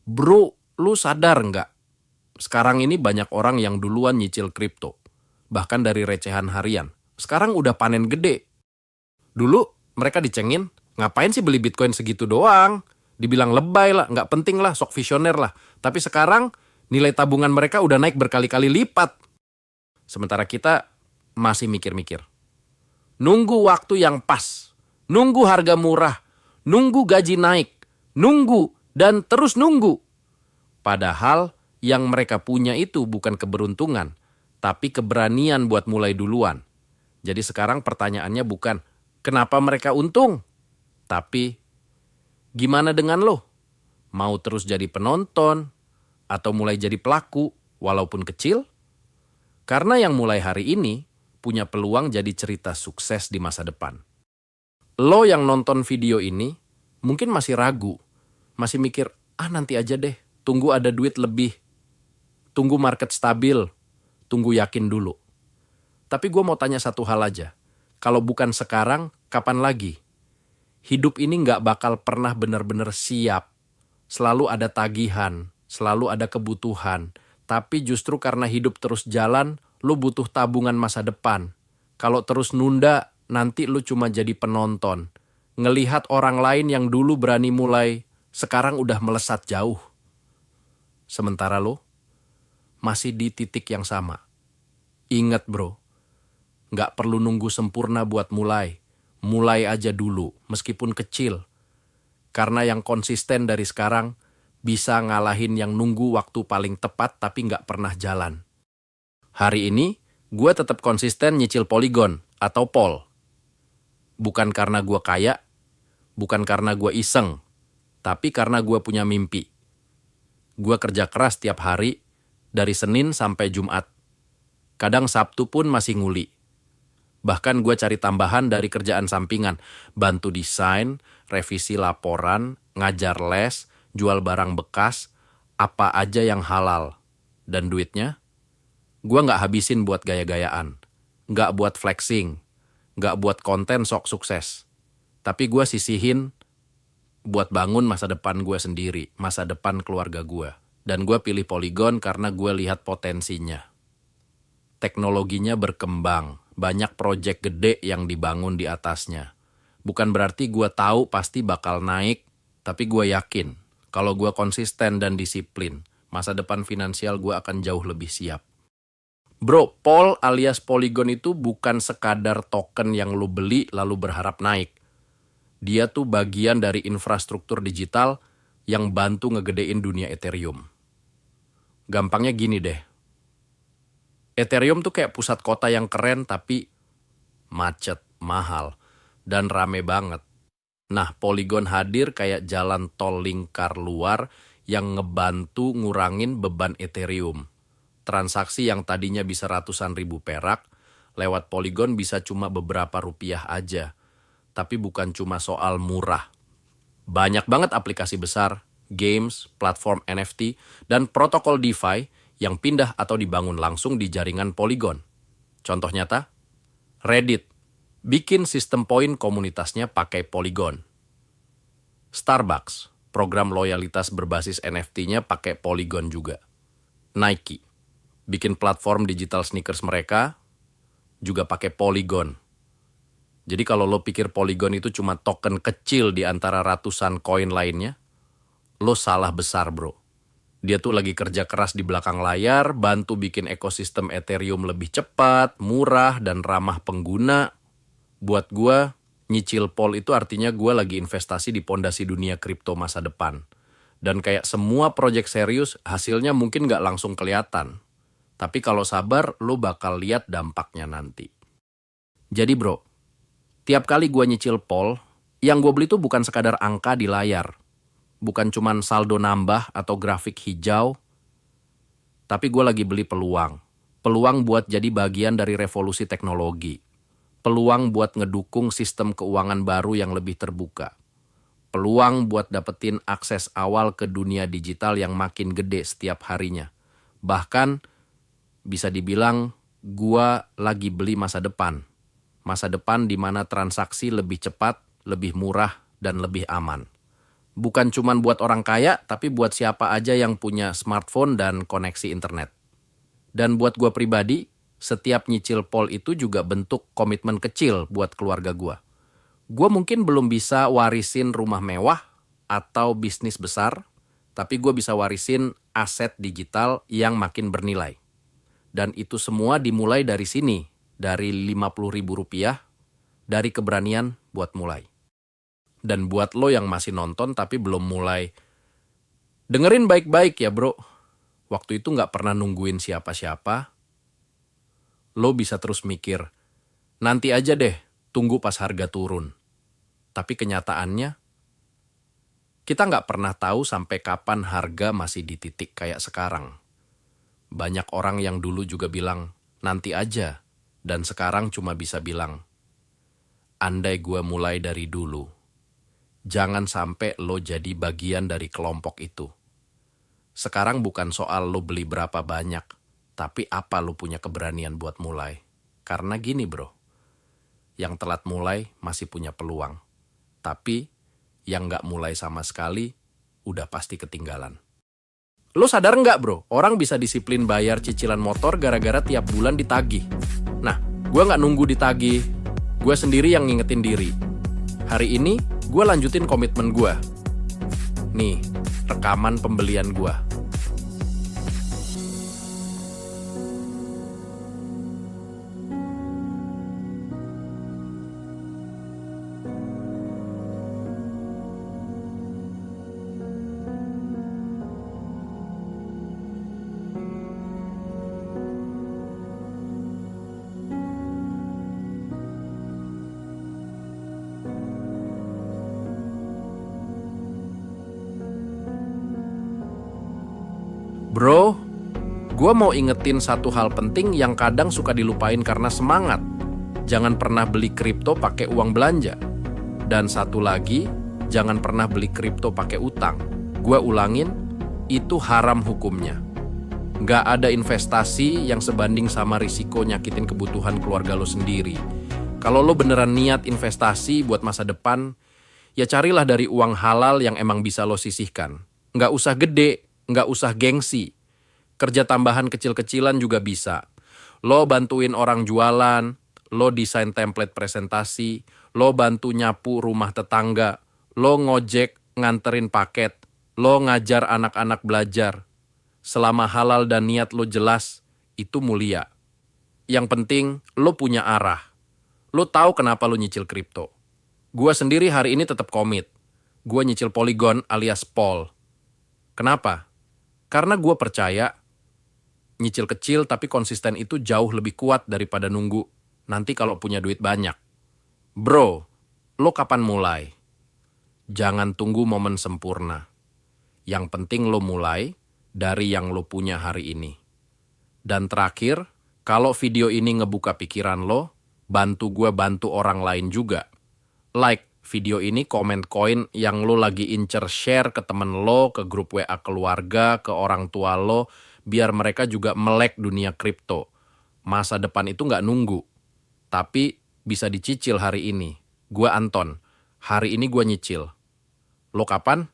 Bro, lu sadar nggak? Sekarang ini banyak orang yang duluan nyicil kripto. Bahkan dari recehan harian. Sekarang udah panen gede. Dulu mereka dicengin, ngapain sih beli Bitcoin segitu doang? Dibilang lebay lah, nggak penting lah, sok visioner lah. Tapi sekarang nilai tabungan mereka udah naik berkali-kali lipat. Sementara kita masih mikir-mikir. Nunggu waktu yang pas. Nunggu harga murah. Nunggu gaji naik. Nunggu dan terus nunggu. Padahal yang mereka punya itu bukan keberuntungan, tapi keberanian buat mulai duluan. Jadi sekarang pertanyaannya bukan kenapa mereka untung, tapi gimana dengan lo? Mau terus jadi penonton atau mulai jadi pelaku walaupun kecil? Karena yang mulai hari ini punya peluang jadi cerita sukses di masa depan. Lo yang nonton video ini mungkin masih ragu, masih mikir, nanti aja deh, tunggu ada duit lebih, tunggu market stabil, tunggu yakin dulu. Tapi gue mau tanya satu hal aja, kalau bukan sekarang, kapan lagi? Hidup ini nggak bakal pernah benar-benar siap. Selalu ada tagihan, selalu ada kebutuhan. Tapi justru karena hidup terus jalan, lu butuh tabungan masa depan. Kalau terus nunda, nanti lu cuma jadi penonton. Ngelihat orang lain yang dulu berani mulai, sekarang udah melesat jauh. Sementara lu masih di titik yang sama. Ingat bro, nggak perlu nunggu sempurna buat mulai. Mulai aja dulu, meskipun kecil. Karena yang konsisten dari sekarang bisa ngalahin yang nunggu waktu paling tepat tapi nggak pernah jalan. Hari ini, gue tetap konsisten nyicil Polygon atau Pol. Bukan karena gue kaya, bukan karena gue iseng, tapi karena gue punya mimpi. Gue kerja keras tiap hari, dari Senin sampai Jumat. Kadang Sabtu pun masih nguli. Bahkan gue cari tambahan dari kerjaan sampingan, bantu desain, revisi laporan, ngajar les, jual barang bekas, apa aja yang halal. Dan duitnya, gue nggak habisin buat gaya-gayaan, nggak buat flexing, nggak buat konten sok sukses. Tapi gue sisihin buat bangun masa depan gue sendiri, masa depan keluarga gue. Dan gue pilih Polygon karena gue lihat potensinya. Teknologinya berkembang, banyak proyek gede yang dibangun di atasnya. Bukan berarti gue tahu pasti bakal naik, tapi gue yakin kalau gue konsisten dan disiplin, masa depan finansial gue akan jauh lebih siap. Bro, Pol alias Polygon itu bukan sekadar token yang lu beli lalu berharap naik. Dia tuh bagian dari infrastruktur digital yang bantu ngegedein dunia Ethereum. Gampangnya gini deh. Ethereum tuh kayak pusat kota yang keren tapi macet, mahal, dan rame banget. Nah, Polygon hadir kayak jalan tol lingkar luar yang ngebantu ngurangin beban Ethereum. Transaksi yang tadinya bisa ratusan ribu perak, lewat Polygon bisa cuma beberapa rupiah aja. Tapi bukan cuma soal murah. Banyak banget aplikasi besar, games, platform NFT, dan protokol DeFi yang pindah atau dibangun langsung di jaringan Polygon. Contoh nyata, Reddit bikin sistem poin komunitasnya pakai Polygon. Starbucks, program loyalitas berbasis NFT-nya pakai Polygon juga. Nike bikin platform digital sneakers mereka juga pakai Polygon. Jadi kalau lo pikir Polygon itu cuma token kecil di antara ratusan koin lainnya, lo salah besar bro. Dia tuh lagi kerja keras di belakang layar, bantu bikin ekosistem Ethereum lebih cepat, murah, dan ramah pengguna. Buat gue, nyicil Pol itu artinya gue lagi investasi di pondasi dunia kripto masa depan. Dan kayak semua proyek serius, hasilnya mungkin nggak langsung kelihatan. Tapi kalau sabar, lo bakal lihat dampaknya nanti. Jadi bro, tiap kali gue nyicil Pol, yang gue beli tuh bukan sekadar angka di layar. Bukan cuman saldo nambah atau grafik hijau, tapi gue lagi beli peluang. Peluang buat jadi bagian dari revolusi teknologi. Peluang buat ngedukung sistem keuangan baru yang lebih terbuka. Peluang buat dapetin akses awal ke dunia digital yang makin gede setiap harinya. Bahkan bisa dibilang gue lagi beli masa depan. Masa depan di mana transaksi lebih cepat, lebih murah, dan lebih aman. Bukan cuman buat orang kaya, tapi buat siapa aja yang punya smartphone dan koneksi internet. Dan buat gua pribadi, setiap nyicil pol itu juga bentuk komitmen kecil buat keluarga gua. Gua mungkin belum bisa warisin rumah mewah atau bisnis besar, tapi gua bisa warisin aset digital yang makin bernilai. Dan itu semua dimulai dari sini, dari Rp50.000, dari keberanian buat mulai. Dan buat lo yang masih nonton tapi belum mulai, dengerin baik-baik ya bro. Waktu itu nggak pernah nungguin siapa-siapa. Lo bisa terus mikir, nanti aja deh, tunggu pas harga turun. Tapi kenyataannya, kita nggak pernah tahu sampai kapan harga masih di titik kayak sekarang. Banyak orang yang dulu juga bilang, nanti aja. Dan sekarang cuma bisa bilang, andai gue mulai dari dulu. Jangan sampai lo jadi bagian dari kelompok itu. Sekarang bukan soal lo beli berapa banyak, tapi apa lo punya keberanian buat mulai. Karena gini bro, yang telat mulai masih punya peluang. Tapi yang nggak mulai sama sekali, udah pasti ketinggalan. Lo sadar nggak bro, orang bisa disiplin bayar cicilan motor gara-gara tiap bulan ditagih. Nah, gue nggak nunggu ditagih, gue sendiri yang ngingetin diri. Hari ini, gue lanjutin komitmen gue. Nih, rekaman pembelian gue. Bro, gue mau ingetin satu hal penting yang kadang suka dilupain karena semangat. Jangan pernah beli kripto pakai uang belanja. Dan satu lagi, jangan pernah beli kripto pakai utang. Gue ulangin, itu haram hukumnya. Nggak ada investasi yang sebanding sama risiko nyakitin kebutuhan keluarga lo sendiri. Kalau lo beneran niat investasi buat masa depan, ya carilah dari uang halal yang emang bisa lo sisihkan. Nggak usah gede, nggak usah gengsi. Kerja tambahan kecil-kecilan juga bisa. Lo bantuin orang jualan, lo desain template presentasi, lo bantu nyapu rumah tetangga, lo ngojek nganterin paket, lo ngajar anak-anak belajar. Selama halal dan niat lo jelas, itu mulia. Yang penting, lo punya arah. Lo tahu kenapa lo nyicil kripto. Gua sendiri hari ini tetap komit. Gua nyicil Polygon alias Pol. Kenapa? Karena gue percaya, nyicil kecil tapi konsisten itu jauh lebih kuat daripada nunggu nanti kalau punya duit banyak. Bro, lo kapan mulai? Jangan tunggu momen sempurna. Yang penting lo mulai dari yang lo punya hari ini. Dan terakhir, kalau video ini ngebuka pikiran lo, bantu gue bantu orang lain juga. Like video ini, komen koin yang lo lagi incer, share ke temen lo, ke grup WA keluarga, ke orang tua lo, biar mereka juga melek dunia kripto. Masa depan itu nggak nunggu, tapi bisa dicicil hari ini. Gue Anton, hari ini gue nyicil. Lo kapan?